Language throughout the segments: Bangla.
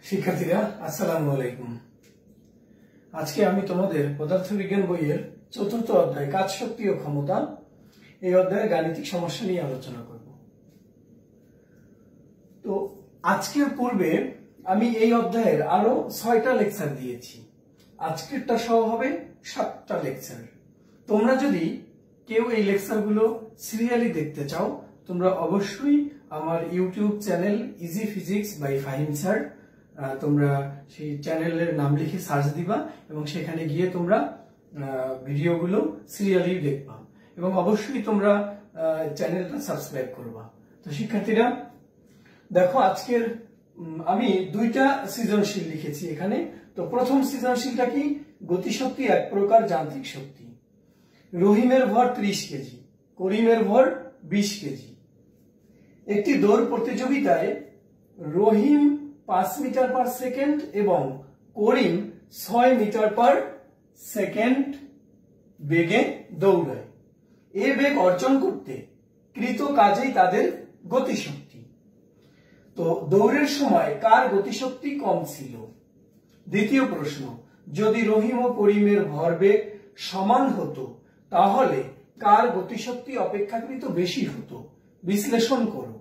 শিক্ষার্থীরা আসসালামু আলাইকুম। আজকে আমি তোমাদের পদার্থবিজ্ঞান বইয়ের চতুর্থ অধ্যায় কাজ শক্তি ও ক্ষমতা এই অধ্যায়ের গাণিতিক সমস্যা নিয়ে আলোচনা করব। তো আজকের পূর্বে আমি এই অধ্যায়ের আরো 6টা লেকচার দিয়েছি। আজকেরটা সহ হবে 7টা লেকচার। তোমরা যদি কেউ এই লেকচারগুলো সিরিয়ালি দেখতে চাও, তোমরা অবশ্যই আমার YouTube channel easy physics by Fahim sir, তোমরা সেই চ্যানেলের নাম লিখে সার্চ দিবা এবং সেখানে গিয়ে তোমরা ভিডিওগুলো সিরিয়ালি দেখবা এবং অবশ্যই তোমরা চ্যানেলটা সাবস্ক্রাইব করবা। তো শিক্ষার্থীরা দেখো, আজকের আমি 2টা সৃজনশীল লিখেছি এখানে। তো প্রথম সৃজনশীলটা কি? গতিশক্তি এক প্রকার যান্ত্রিক শক্তি। রহিমের ভর 30 কেজি, করিমের ভর 20 কেজি। একটি দৌড় প্রতিযোগিতায় রহিম 5 মিটার পার সেকেন্ড এবং করিম 6 মিটার পার সেকেন্ড বেগে দৌড়ায়। এ বেগ অর্জন করতে কৃত কাজেই তাদের গতিশক্তি। তো দৌড়ের সময় কার গতিশক্তি কম ছিল? দ্বিতীয় প্রশ্ন, যদি রহিম ও করিমের ভরবেগ সমান হতো তাহলে কার গতিশক্তি অপেক্ষাকৃত বেশি হতো? বিশ্লেষণ করো।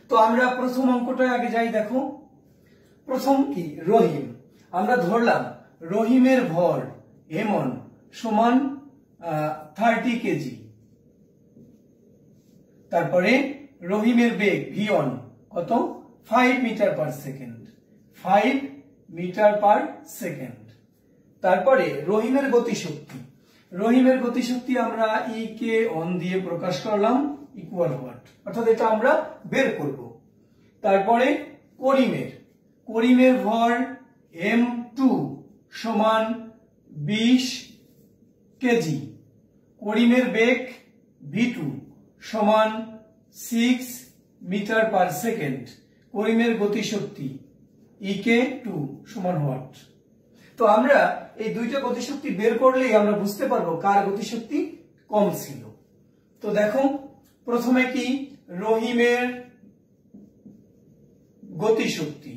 তো আমরা প্রথম অঙ্কটায় আগে যাই। দেখো, প্রথম কি? রহিম। আমরা ধরলাম রহিমের ভর m1 সমান 30 কেজি। তারপরে রহিমের বেগ v1 কত? 5 metre per second, 5 metre per second. তারপরে রহিমের গতিশক্তি, রহিমের গতিশক্তি আমরা ই কে অন দিয়ে প্রকাশ করলাম ইকুয়াল হোয়াট, অর্থাৎ এটা আমরা বের করব। তারপরে করিমের ভর m2 সমান 20 কেজি। করিমের বেগ v2 সমান 6 মিটার পার সেকেন্ড। করিমের গতিশক্তি ek2 সমান হোয়াট। তো আমরা এই 2টা গতিশক্তি বের করলেই আমরা বুঝতে পারবো কার গতিশক্তি কম ছিল। তো দেখো, প্রথমে কি? রহিমের গতিশক্তি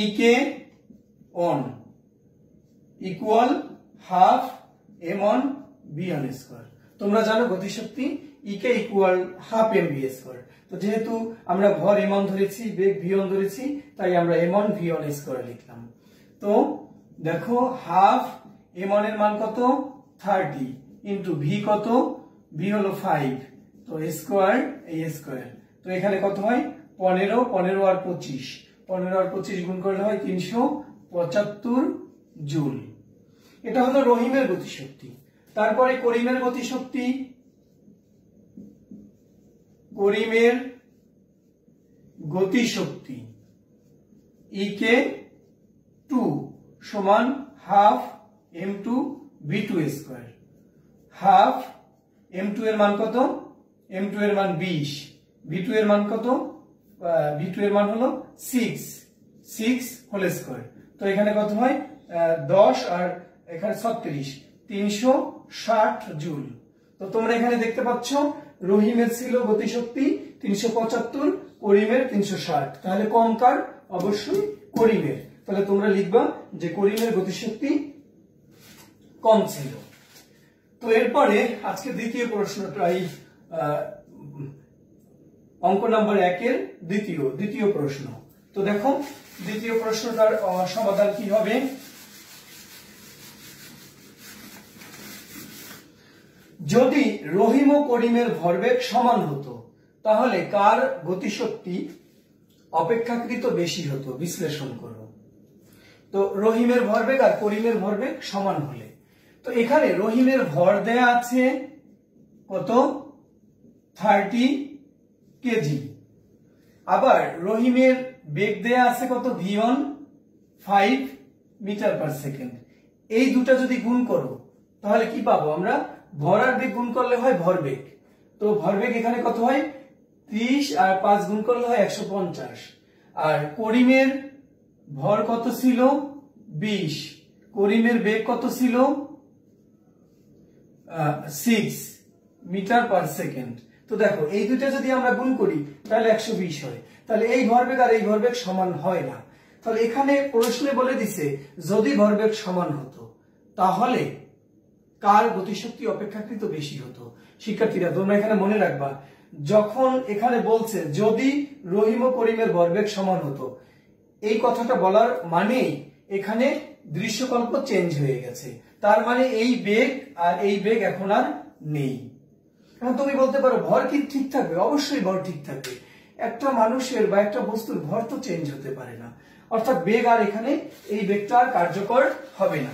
E K one equal half m1 v1 square. তোমরা জানো গতিশক্তি E K equal half m v square. তো যেহেতু আমরা ভর m1 ধরেছি, বেগ v1 ধরেছি, তাই আমরা m1 v1 স্কয়ার লিখলাম। তো দেখো, হাফ m1 এর মান কত? 30 ইনটু v কত? v হলো 5, তো স্কয়ার এই স্কয়ার। তো এখানে কত হয়? 15 আর 25 গুণ করলে হয় 375 জুল। এটা হলো রহিমের গতিশক্তি। তারপরে করিমের গতিশক্তি, ইকে 2 সমান half m2 v2 square. Half m2 এর মান কত? m2 এর মান 20, v2 এর মান কত? v2 এর মান হলো 6 হোল স্কয়ার। তো এখানে কত হয়? 10 আর এখানে 36, 360 জুল। তো তোমরা এখানে দেখতে পাচ্ছ রহিমের ছিল গতিশক্তি 375, করিমের 360। তাহলে কম কার? অবশ্যই করিমের। তাহলে তোমরা লিখবা যে করিমের গতিশক্তি কম ছিল। তো এরপরে আজকে দ্বিতীয় প্রশ্নটাই অঙ্ক নাম্বার 1 এর দ্বিতীয় প্রশ্ন। তো দেখো, দ্বিতীয় প্রশ্নটার সমাধান কি হবে? যদি রহিম ও করিমের ভরবেগ সমান হতো তাহলে কার গতিশক্তি অপেক্ষাকৃত বেশি হতো? বিশ্লেষণ করো। তো রহিমের ভরবেগ আর করিমের ভরবেগ সমান হলে, তো এখানে রহিমের ভর দেয়া আছে কত? 30 কেজি। আবার রহিমের বেগ দেয়া আছে কত? v1 5 metre per second. এই দুটা যদি গুণ করো তাহলে কি পাবো আমরা? ভর আর বেগ গুণ করলে হয় ভরবেগ। তো ভরবেগ এখানে কত হয়? 30 আর 5 গুণ করলে হয় 150। আর করিমের ভর কত ছিল? 20। করিমের বেগ কত ছিল? 6 মিটার পার সেকেন্ড। তো দেখো এই দুইটা যদি আমরা গুণ করি তাহলে 120 হয়। তাহলে এই ভরবেগ আর এই ভরবেগ সমান হয় না। তাহলে এখানে প্রশ্নে বলে দিছে যদি ভরবেগ সমান হতো তাহলে কার গতিশক্তি অপেক্ষাকৃত বেশি হতো। শিক্ষার্থীরা তোমরা এখানে মনে রাখবা, যখন এখানে বলছে যদি রহিম ও করিমের ভরবেগ সমান হতো, এই কথাটা বলার মানেই এখানে দৃশ্যকল্প চেঞ্জ হয়ে গেছে। তার মানে এই বেগ আর এই বেগ এখন আর নেই। এখন তুমি বলতে পারো ভর কি ঠিক থাকবে? অবশ্যই ভর ঠিক থাকবে। একটা মানুষের বা একটা বস্তুর ভর তো চেঞ্জ হতে পারে না, অর্থাৎ বেগ আর এখানে এই বেগটা আর কার্যকর হবে না,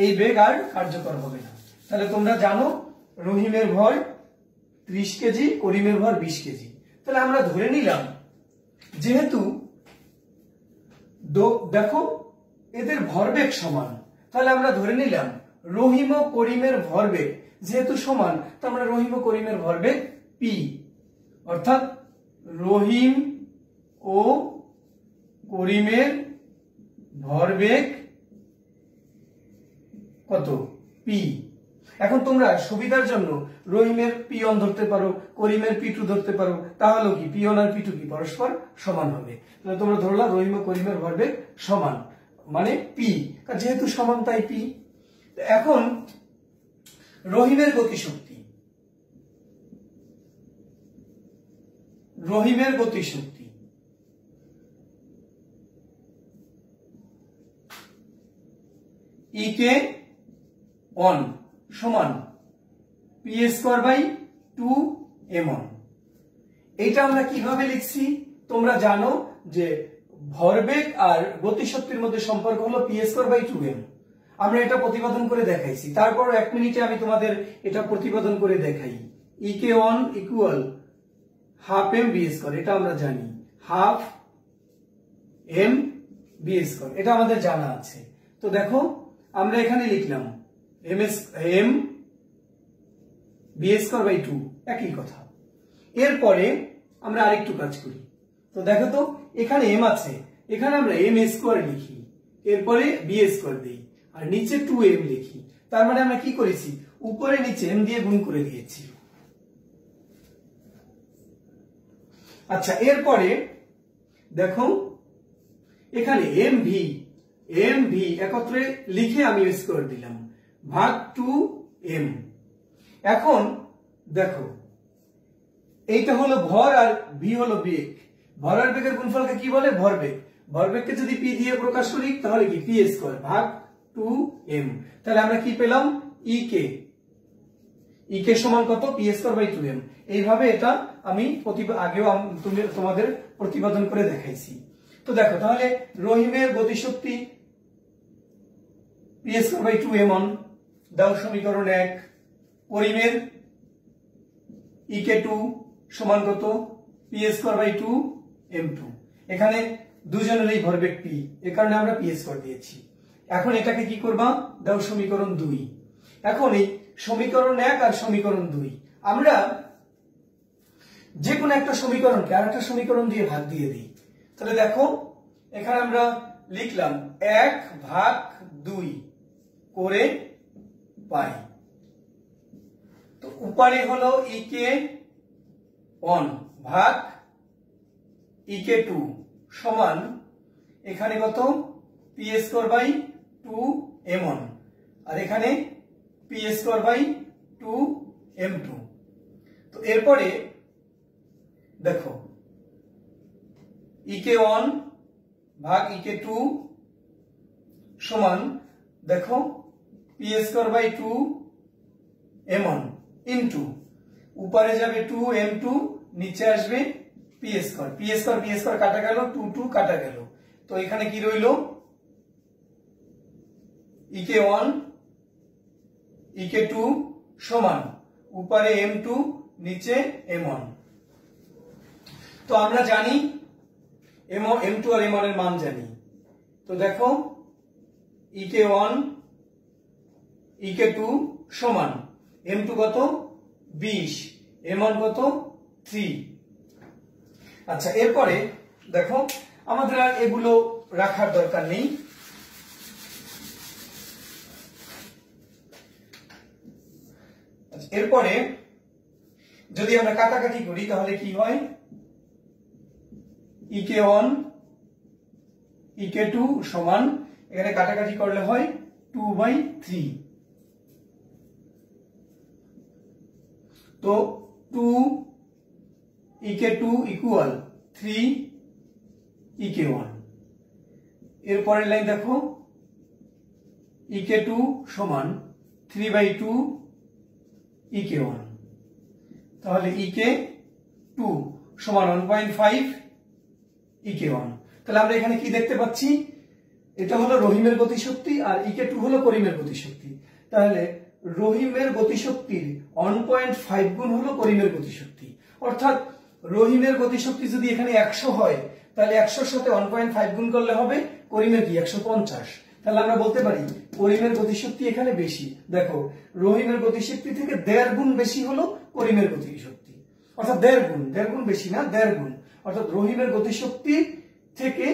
এই বেগ আর কার্যকর হবে না। তাহলে তোমরা জানো রহিমের ভর 30 কেজি, করিমের ভর 20 কেজি। তাহলে আমরা ধরে নিলাম যেহেতু দেখো এদের ভরবেগ সমান, তাহলে আমরা ধরে নিলাম রহিম ও করিমের ভরবেগ যেহেতু সমান, তার মানে রহিম ও করিমের ভরবেগ পি, অর্থাৎ রহিম ও করিমের ভরবেগ কত? পি। এখন তোমরা সুবিধার জন্য রহিমের পি ওয়ান ধরতে পারো, করিমের পি টু ধরতে পারো, তাহলে কি পি ওয়ান আর পি টু কি পরস্পর সমান হবে। তাহলে তোমরা ধরলা রহিম ও করিমের ভরবেগ সমান, মানে পি, যেহেতু সমান তাই পি। এখন রহিমের গতিশক্তি, রহিমের গতিশক্তি ইকে অন সমান পি স্কয়ার বাই 2m1। এটা আমরা কিভাবে লিখছি? তোমরা জানো যে ভরবেগ আর গতিশক্তির মধ্যে সম্পর্ক হলো পি স্কয়ার বাই 2m। আমরা এটা প্রতিপাদন করে দেখাইছি, তারপর 1 মিনিটে আমি তোমাদের এটা প্রতিপাদন করে দেখাই। E K one equal half M V square, এটা আমরা জানি, হাফ এম বি স্কয়ার, এটা আমাদের জানা আছে। তো দেখো আমরা এখানে লিখলাম এম বি স্কয়ার বাই 2, একই কথা। এরপরে আমরা আরেকটু কাজ করি। তো দেখো তো এখানে এম আছে, এখানে আমরা এম স্কয়ার লিখি, এরপরে বি স্কয়ার দিই, আর নিচে 2m লিখি। তার মানে আমরা কি করেছি? উপরে নিচে এম দিয়ে গুণ করে দিয়েছি। আচ্ছা, এরপরে দেখো এখানে এম ভি একত্রে লিখে আমি স্কয়ার দিলাম ভাগ 2m। এখন দেখো এইটা হলো ভর আর ভি হলো বেগ। ভর আর বেগের গুণফলকে কি বলে? ভরবেগ। ভরবেগকে যদি পি দিয়ে প্রকাশ করি তাহলে কি পি স্কয়ার ভাগ 2m। তাহলে আমরা কি পেলাম? ইকে সমান কত? P square by 2m। এইভাবে এটা আমি আগেও তোমাদের প্রতিপাদন করে দেখাইছি। তো দেখো তাহলে রহিমের গতিশক্তি পি স্কয়ার বাই 2m দাও সমীকরণ 1। করিমের ইকে 2 সমান কত? P square by 2m2। এখানে দুজনেরই ভরবেগ পি, এ কারণে আমরা পি স্কয়ার দিয়েছি। এখন এটাকে কি করবা? দাও সমীকরণ 2। এখন এই সমীকরণ 1 আর সমীকরণ 2 আমরা যে কোনো একটা সমীকরণকে আরেকটা সমীকরণ দিয়ে ভাগ দিয়ে দিই। তাহলে দেখো এখানে আমরা লিখলাম 1 ভাগ 2 করে পাই। তো উপরে হলো ইকে 1 ভাগ ইকে 2 সমান এখানে কত? পি স্কয়ার বাই 2m1, আর এখানে পি স্কয়ার বাই 2m2। তো এরপরে দেখো ইকে 1 ভাগ ইকে 2 সমান দেখো P square by 2m1 into উপরে যাবে 2m2, নিচে আসবে পি স্কয়ার। পি স্কয়ার কাটা গেল, 2 কাটা গেল। তো এখানে কি রইল? ইকে 1 ইকে 2 সমান উপরে m2 নিচে m1। তো আমরা জানি m2 আর m1 এর মান জানি। তো দেখো ইকে 1 ইকে 2 সমান m2 কত? 20, m1 কত? 3। আচ্ছা, এরপরে দেখো আমাদের আর এগুলো রাখার দরকার নেই। এরপরে যদি আমরা কাটাকাটি করি তাহলে কি হয়, ek1 ek2 সমান, এখানে কাটাকাটি করলে হয় 2/3। তো 2 ek2 ইকুয়াল 3 ek1। এরপরের লাইন দেখো, ek2 সমান 3/2 ek1, তাহলে ek2 সমান 1.5 ek1। তাহলে আমরা এখানে কি দেখতে পাচ্ছি, এটা হলো রহিমের গতিশক্তি আর ek2 হলো করিমের গতিশক্তি। তাহলে রহিমের গতিশক্তির 1.5 গুণ হলো করিমের গতিশক্তি, অর্থাৎ রহিমের গতিশক্তি যদি এখানে 100 হয় তাহলে 100 সাথে 1.5 গুণ করলে হবে করিমের কি 150। তাহলে আমরা বলতে পারি করিমের গতিশক্তি এখানে বেশি। দেখো রহিমের গতিশক্তি থেকে 1.5 গুণ বেশি হলো করিমের গতিশক্তি, অর্থাৎ 1.5 গুণ বেশি না, 1.5 গুণ, অর্থাৎ রহিমের গতিশক্তি থেকে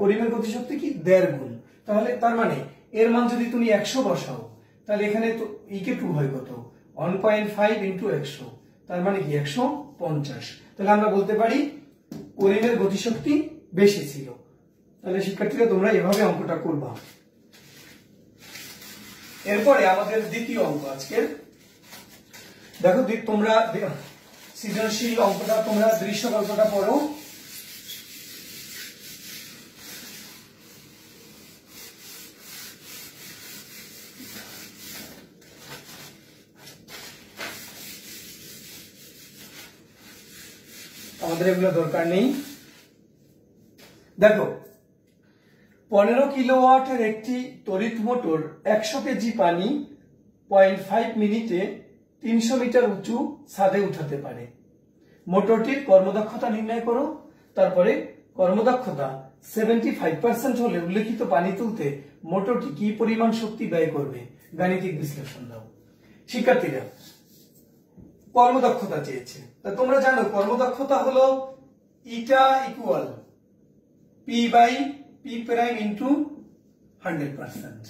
করিমের গতিশক্তি কি 1.5 গুণ। তাহলে তার মানে এর মান যদি তুমি 100 বসাও তাহলে এখানে তো ek2 হয় কত, 1.5 ইন্টু 100, তার মানে কি 150। তাহলে আমরা বলতে পারি করিমের গতিশক্তি বেশি ছিল। তাহলে শিক্ষার্থীরা তোমরা এভাবে অঙ্কটা করবা। এরপরে আমাদের দ্বিতীয় অঙ্ক আজকের, দেখো তোমরা সৃজনশীল অঙ্কটা তোমরা দৃশ্য গল্পটা পড়ো। আমাদের এগুলো দরকার নেই। দেখো 15 কিলোওয়াটের একটি তড়িৎ মোটর 100 কেজি পানি 0.5 মিনিটে 300 মিটার উঁচু ছাদে উঠাতে পারে। মোটরটির কর্মদক্ষতা নির্ণয় করো। তারপরে কর্মদক্ষতা 75% হলে উল্লেখিত পানি তুলতে মোটরটি কি পরিমাণ শক্তি ব্যয় করবে, গাণিতিক বিশ্লেষণ দাও। শিক্ষার্থীরা কর্মদক্ষতা চেয়েছে, তা তোমরা জানো কর্মদক্ষতা হলো ইটা equal p/p prime into 100%।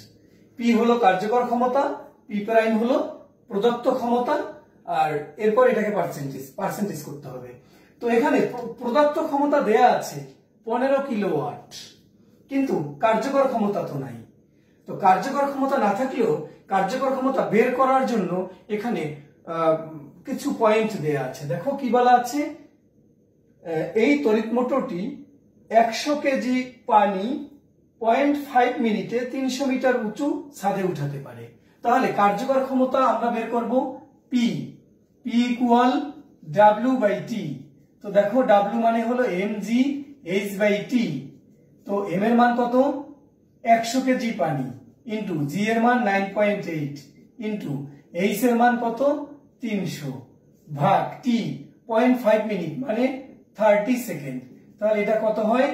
p হলো কার্যকর ক্ষমতা, p প্রাইম হলো প্রদত্ত ক্ষমতা, আর এরপর এটাকে পার্সেন্টেজ করতে হবে। তো এখানে প্রদত্ত ক্ষমতা দেয়া আছে 15 কিলোওয়াট, কিন্তু কার্যকর ক্ষমতা তো নাই। তো কার্যকর ক্ষমতা না থাকলেও কার্যকর ক্ষমতা বের করার জন্য এখানে কিছু পয়েন্ট দেয়া আছে। দেখো কি বলা আছে, এই তড়িৎ মোটরটি 100 কেজি পানি 0.5 মিনিটে 300 মিটার উঁচু ছাদে উঠাতে পারে। তাহলে কার্যকর ক্ষমতা আমরা বের করব p ইকুয়াল w/t। তো দেখো w মানে হলো mg h/t। তো m এর মান কত, 100 কেজি পানি ইনটু g এর মান 9.8 ইনটু h এর মান কত 300 ভাগ t 0.5 মিনিট মানে 30 সেকেন্ড। তাহলে এটা কত হয়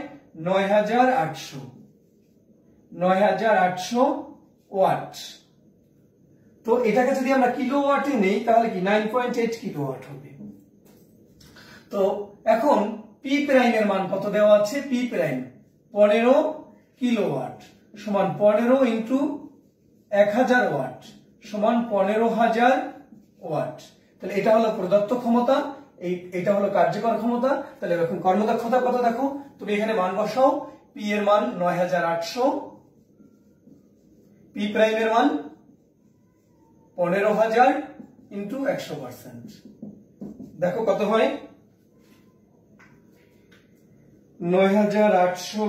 9800 ওয়াট। তো এটাকে যদি আমরা কিলোওয়াটে নেই তাহলে কি 9.8 কিলোওয়াট হবে। তো এখন p প্রাইম এর মান কত দেওয়া আছে, p প্রাইম 15 কিলোওয়াট সমান 15 ইনটু 1000 ওয়াট সমান 15000 ওয়াট। তাহলে এটা হলো প্রদত্ত ক্ষমতা, এটা হলো কার্যকর ক্ষমতা। তাহলে এখন কর্মদক্ষতা কত দেখো, তুমি এখানে মান বসাও, p এর মান 9800, p প্রাইম এর মান 15000 ইনটু 100%। দেখো কত হয় 9800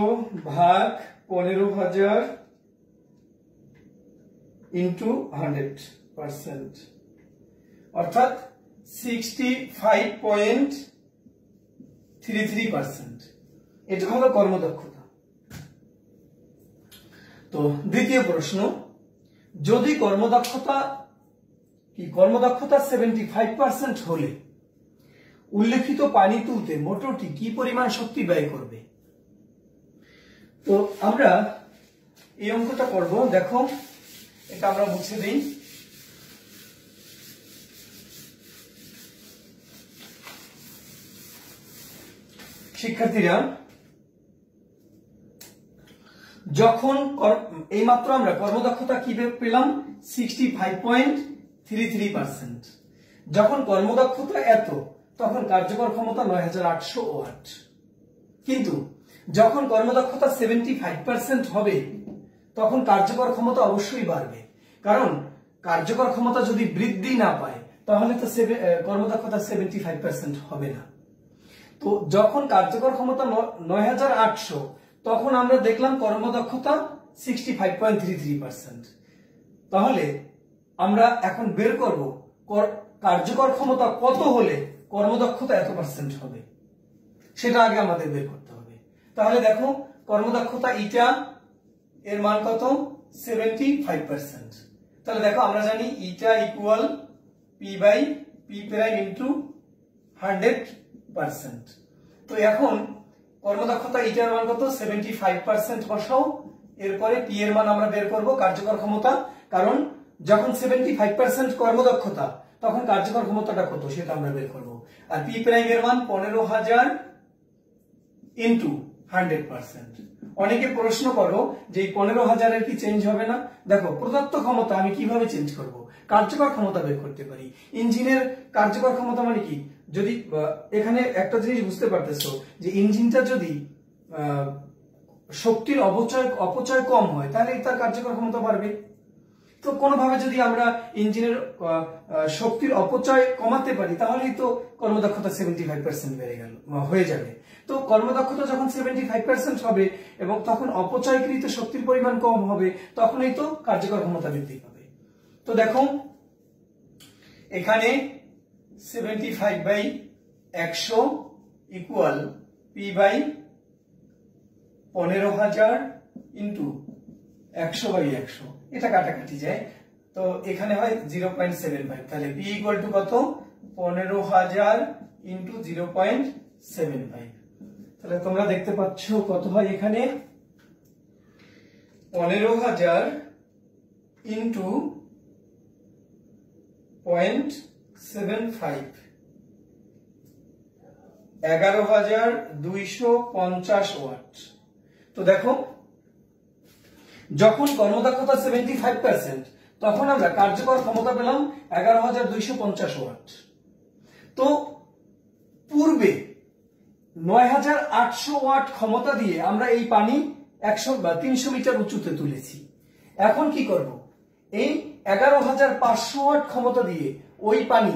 ভাগ 15000 ইনটু 100%, অর্থাৎ 65.33%। এটা হলো কর্মদক্ষতা। তো দ্বিতীয় প্রশ্ন, যদি কর্মদক্ষতা 75% হলে উল্লেখিত পানি তুলতে মোটরটি কি পরিমাণ শক্তি ব্যয় করবে। তো আমরা এই অঙ্কটা করব। দেখো এটা আমরা মুছে দিই। শিক্ষার্থীরা যখন এইমাত্র আমরা কর্মদক্ষতা কিভাবে পেলাম 65.33%, যখন কর্মদক্ষতা এত তখন কার্যকর ক্ষমতা ৯৮০০ ওয়াট। কিন্তু যখন কর্মদক্ষতা 75% হবে তখন কার্যকর ক্ষমতা অবশ্যই বাড়বে, কারণ কার্যকর ক্ষমতা যদি বৃদ্ধি না পায় তাহলে তো কর্মদক্ষতা 75% হবে না। তো যখন কার্যকর ক্ষমতা ৯৮০০ তখন আমরা দেখলাম কর্মদক্ষতা 65.33%। তাহলে আমরা এখন বের করব কার্যকর ক্ষমতা কত হলে কর্মদক্ষতা এত পার্সেন্ট হবে, সেটা আগে আমাদের বের করতে হবে। তাহলে দেখো কর্মদক্ষতা ইটা এর মান কত? 75%। তাহলে দেখো আমরা জানি eta equal P by P prime into 100%। তো এখন কর্মদক্ষতা ইটার মান কত? 75% বসাও, এরপরে পি এর মান আমরা বের করব কার্যকর ক্ষমতা, কারণ যখন 75% কর্মদক্ষতা তখন কার্যকর ক্ষমতাটা কত সেটা আমরা বের করব। আর পি প্রাইম এর মান 15000 ইন্টু 100%। অনেকে প্রশ্ন করো যে এই 15000 এর কি চেঞ্জ হবে না? দেখো প্রদত্ত ক্ষমতা আমি কিভাবে চেঞ্জ করব? কার্যকর ক্ষমতা বের করতে পারি। ইঞ্জিনের কার্যকর ক্ষমতা মানে কি? যদি এখানে একটা জিনিস বুঝতে পারতেছো যে ইঞ্জিনটা যদি শক্তির অপচয় কম হয় তাহলে তার কার্যকর ক্ষমতা বাড়বে। তো কোনোভাবে যদি আমরা ইঞ্জিনের শক্তির অপচয় কমাতে পারি তাহলেই তো কর্মদক্ষতা 75% বেড়ে গেল হয়ে যাবে। তো কর্মদক্ষতা যখন 75% হবে এবং তখন অপচয়কৃত শক্তির পরিমাণ কম হবে তখনই তো কার্যকর ক্ষমতা বৃদ্ধি পাবে। তো দেখো এখানে 75/100 ইকুয়াল পি বাই 15000 ইন্টু 100/100, এটা কাটাকাটি যায়, তো এখানে হয় 0.75। তাহলে পি ইকুয়াল টু কত? 15000 ইন্টু 0.75। তাহলে তোমরা দেখতে পাচ্ছ কত হয় এখানে? 15000 ইন্টু 0.75, 11250 ওয়াট। তো দেখো যখন কর্মদক্ষতা 75% তখন আমরা কার্যকর ক্ষমতা পেলাম 11250 ওয়াট। তো পূর্বে 9800 ওয়াট ক্ষমতা দিয়ে আমরা এই পানি 300 মিটার উঁচুতে তুলেছি। এখন কি করব? এই 11500 ওয়াট ক্ষমতা দিয়ে ওই পানি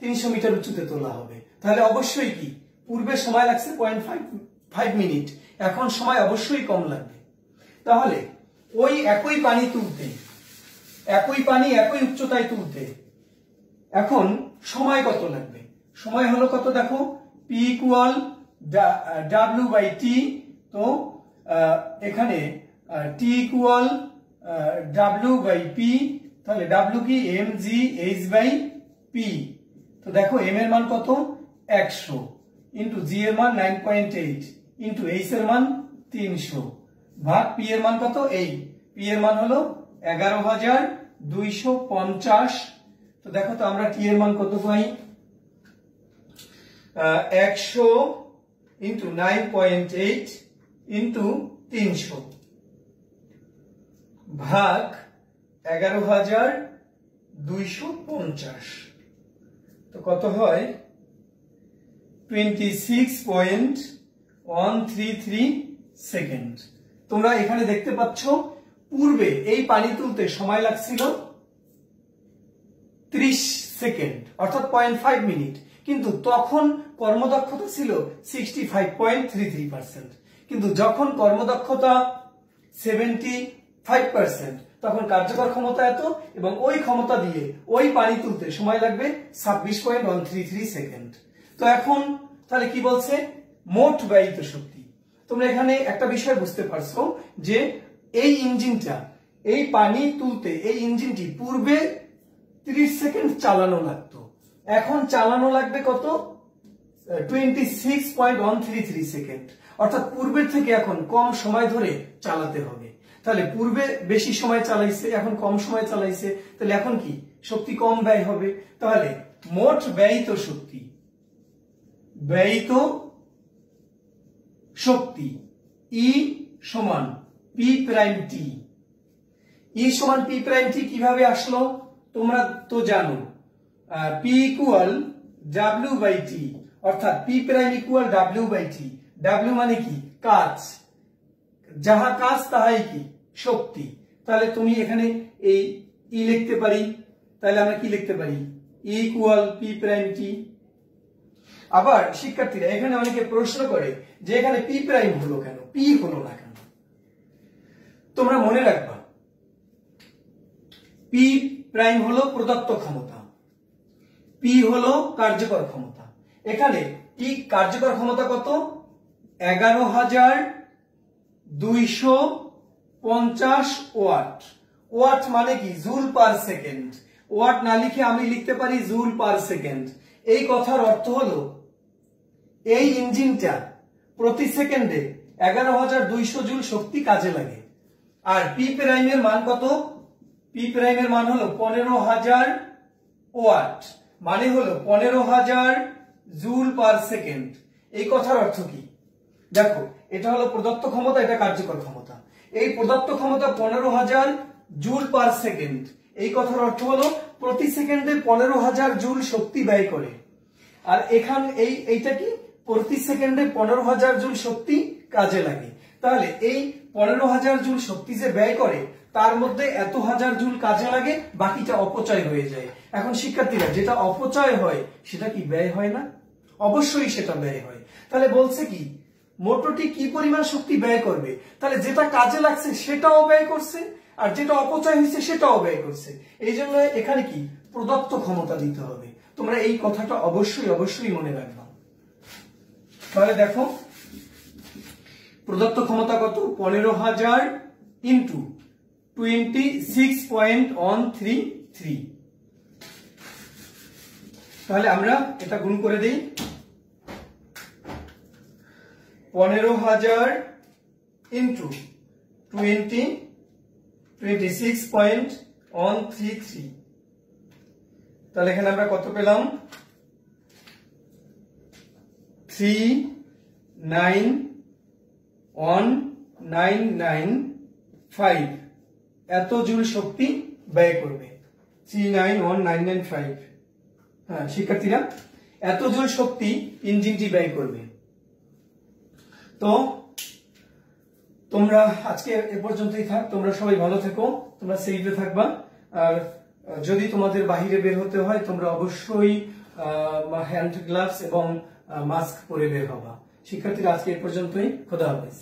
300 মিটার উঁচুতে তোলা হবে। তাহলে অবশ্যই কি পূর্বে সময় লাগছে 0.5 মিনিট, এখন সময় অবশ্যই কম লাগবে। তাহলে ওই একই পানি তুলতে, একই পানি একই উচ্চতায় তুলতে এখন সময় কত লাগবে? সময় হলো কত? দেখো P equal W by T। তো এখানে T equal W by P, তাহলে W কি? mgh by P। তো দেখো m এর মান কত? 100 ইন্টু g এর মান 9.8 ইন্টু h এর মান 300 ভাগ p এর মান কত? এই p এর মান হলো 11250। তো দেখো তো আমরা t এর মান কত পাই? 100 ইন্টু 9.8 ইন্টু 300 ভাগ 11250। তো কত হয়? 26.133 সেকেন্ড। তোমরা এখানে দেখতে পাচ্ছ পূর্বে এই পানি তুলতে সময় লাগছিল 30 সেকেন্ড অর্থাৎ 0.5 মিনিট, কিন্তু তখন কর্মদক্ষতা ছিল 65.33%। কিন্তু যখন কর্মদক্ষতা 75% তখন কার্যকর ক্ষমতা এত এবং ওই ক্ষমতা দিয়ে ওই পানি তুলতে সময় লাগবে 26.133 সেকেন্ড। তো এখন তাহলে কি বলছে? মোট ব্যয়িত শক্তি। তোমরা এখানে একটা বিষয় বুঝতে পারছো যে এই ইঞ্জিনটা, এই পানি তুলতে এই ইঞ্জিনটি পূর্বে 30 সেকেন্ড চালানো লাগতো, এখন চালানো লাগবে কত? 26.133 সেকেন্ড, অর্থাৎ পূর্বের থেকে এখন কম সময় ধরে চালাতে হবে। তাহলে পূর্বে বেশি সময় চালাইছে, এখন কম সময় চালাইছে, তাহলে এখন কি শক্তি কম ব্যয় হবে। তাহলে মোট ব্যয়িত শক্তি, ব্যয়িত শক্তি E সমান P প্রাইম T। E সমান P প্রাইম T কিভাবে আসলো? তোমরা তো জানো P equal W by T, অর্থাৎ P prime equal W by T. W মানে কি? কাজ, যাহা কাজ তাহাই কি? শক্তি। তাহলে তুমি এখানে এই ই লিখতে পারি, তাহলে আমরা কি লিখতে পারি? ইকুয়াল পি প্রাইম টি। আবার শিক্ষার্থীরা এখানে অনেকে প্রশ্ন করে যে এখানে পি প্রাইম হলো কেন, পি হলো না কেন? তোমরা মনে রাখবা, পি প্রাইম হলো প্রদত্ত ক্ষমতা, পি হলো কার্যকর ক্ষমতা। এখানে পি কার্যকর ক্ষমতা কত? 11,250 ওয়াট। ওয়াট মানে কি? Joule per second. ওয়াট না লিখে আমি লিখতে পারি জুল পার সেকেন্ড। এই কথার অর্থ হলো এই ইঞ্জিনটা প্রতি সেকেন্ডে 11,200 জুল শক্তি কাজে লাগে। আর পি প্রাইমের মান কত? পি প্রাইমের মান হলো 15,000 ওয়াট, মানে হলো 15,000 জুল পার সেকেন্ড। এই কথার অর্থ কি? দেখো, এটা হলো প্রদত্ত ক্ষমতা, এটা কার্যকর ক্ষমতা। এই প্রদত্ত ক্ষমতা 15,000 জুল পার সেকেন্ড। এই কথার অর্থ হলো প্রতি সেকেন্ডে 15,000 জুল শক্তি ব্যয় করে। আর এখানে এইটা কি? প্রতি সেকেন্ডে 15,000 জুল শক্তি কাজে লাগে। তাহলে এই 15,000 জুল শক্তি যে ব্যয় করে তার মধ্যে এত হাজার জুল কাজে লাগে, বাকিটা অপচয় হয়ে যায়। এখন শিক্ষার্থীরা, যেটা অপচয় হয় সেটা কি ব্যয় হয় না? অবশ্যই সেটা ব্যয় হয়। তাহলে বলছে কি মোটরটি কি পরিমাণ শক্তি ব্যয় করবে? তাহলে যেটা কাজে লাগছে সেটাও ব্যয় করছে, আর যেটা অপচয় হয়েছে সেটাও ব্যয় করছে। এই জন্য এখানে কি প্রদত্ত ক্ষমতা দিতে হবে। তোমরা এই কথাটা অবশ্যই মনে রাখবা। তাহলে দেখো, প্রদত্ত ক্ষমতা কত? 15,000 ইন্টু 26.133। তাহলে আমরা এটা গুণ করে দেই। 15,000 ইন্টু 26.133। তাহলে এখানে আমরা কত পেলাম? 391,995 এত জুল শক্তি ব্যয় করবে। 391,995। হ্যাঁ শিক্ষার্থীরা, এত জুল শক্তি ইঞ্জিনটি ব্যয় করবে। তো তোমরা আজকে এ পর্যন্তই থাক। তোমরা সবাই ভালো থেকো, তোমরা সেফে থাকবা। আর যদি তোমাদের বাহিরে বের হতে হয় তোমরা অবশ্যই হ্যান্ড গ্লাভস এবং মাস্ক পরে বের হবা। শিক্ষার্থীরা আজকে এ পর্যন্তই। খোদা হাফেজ।